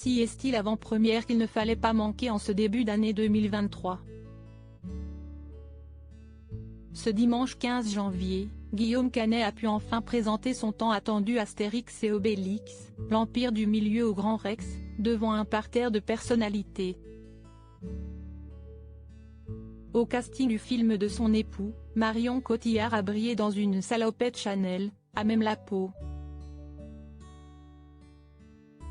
Si est-il l'avant-première qu'il ne fallait pas manquer en ce début d'année 2023. Ce dimanche 15 janvier, Guillaume Canet a pu enfin présenter son tant attendu Astérix et Obélix, l'Empire du Milieu au Grand Rex, devant un parterre de personnalités. Au casting du film de son époux, Marion Cotillard a brillé dans une salopette Chanel, à même la peau.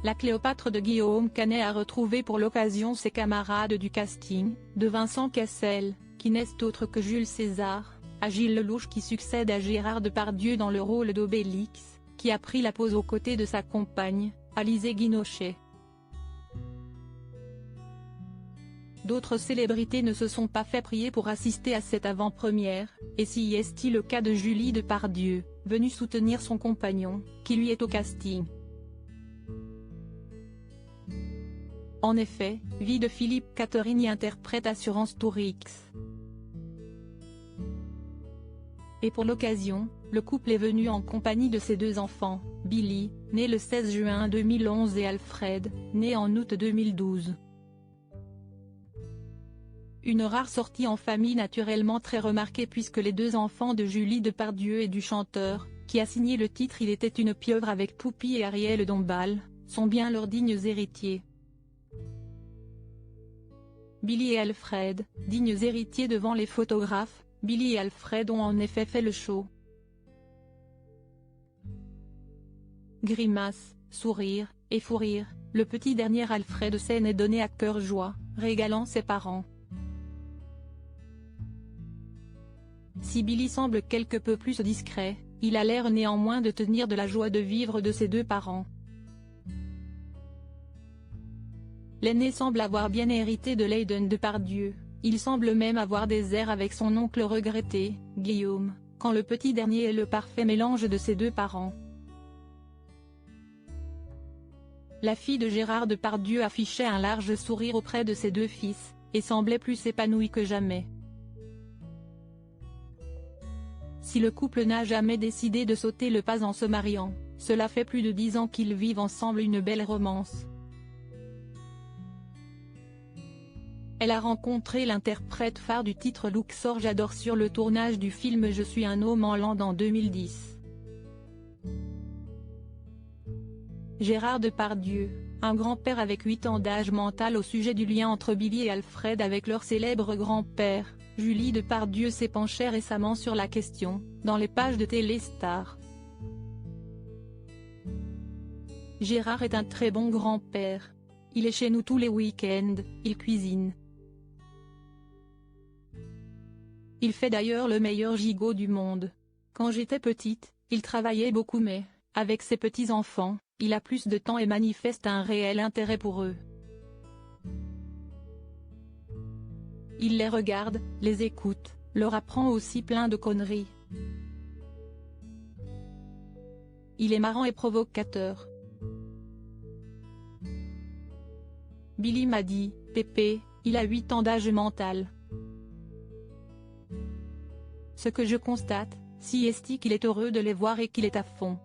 La Cléopâtre de Guillaume Canet a retrouvé pour l'occasion ses camarades du casting, de Vincent Cassel, qui n'est autre que Jules César, à Gilles Lelouch qui succède à Gérard Depardieu dans le rôle d'Obélix, qui a pris la pose aux côtés de sa compagne, Alizée Guinochet. D'autres célébrités ne se sont pas fait prier pour assister à cette avant-première, et si est-il le cas de Julie Depardieu, venue soutenir son compagnon, qui lui est au casting. En effet, Vie de Philippe Catherine y interprète Assurance Tourix. Et pour l'occasion, le couple est venu en compagnie de ses deux enfants, Billy, né le 16 juin 2011 et Alfred, né en août 2012. Une rare sortie en famille naturellement très remarquée puisque les deux enfants de Julie Depardieu et du chanteur, qui a signé le titre Il était une pieuvre avec Poupie et Ariel Dombal, sont bien leurs dignes héritiers. Billy et Alfred, dignes héritiers devant les photographes, Billy et Alfred ont en effet fait le show. Grimace, sourire, et fou rire, le petit dernier Alfred s'en est donné à cœur joie, régalant ses parents. Si Billy semble quelque peu plus discret, il a l'air néanmoins de tenir de la joie de vivre de ses deux parents. L'aîné semble avoir bien hérité de Layden Depardieu, il semble même avoir des airs avec son oncle regretté, Guillaume, quand le petit dernier est le parfait mélange de ses deux parents. La fille de Gérard Depardieu affichait un large sourire auprès de ses deux fils, et semblait plus épanouie que jamais. Si le couple n'a jamais décidé de sauter le pas en se mariant, cela fait plus de 10 ans qu'ils vivent ensemble une belle romance. Elle a rencontré l'interprète phare du titre Luxor J'adore sur le tournage du film Je suis un homme en Land en 2010. Gérard Depardieu, un grand-père avec 8 ans d'âge mental au sujet du lien entre Billy et Alfred avec leur célèbre grand-père, Julie Depardieu s'est penchée récemment sur la question, dans les pages de Téléstar. Gérard est un très bon grand-père. Il est chez nous tous les week-ends, il cuisine. Il fait d'ailleurs le meilleur gigot du monde. Quand j'étais petite, il travaillait beaucoup mais, avec ses petits-enfants, il a plus de temps et manifeste un réel intérêt pour eux. Il les regarde, les écoute, leur apprend aussi plein de conneries. Il est marrant et provocateur. Billy m'a dit, Pépé, il a 8 ans d'âge mental. Ce que je constate, si est qu'il est heureux de les voir et qu'il est à fond.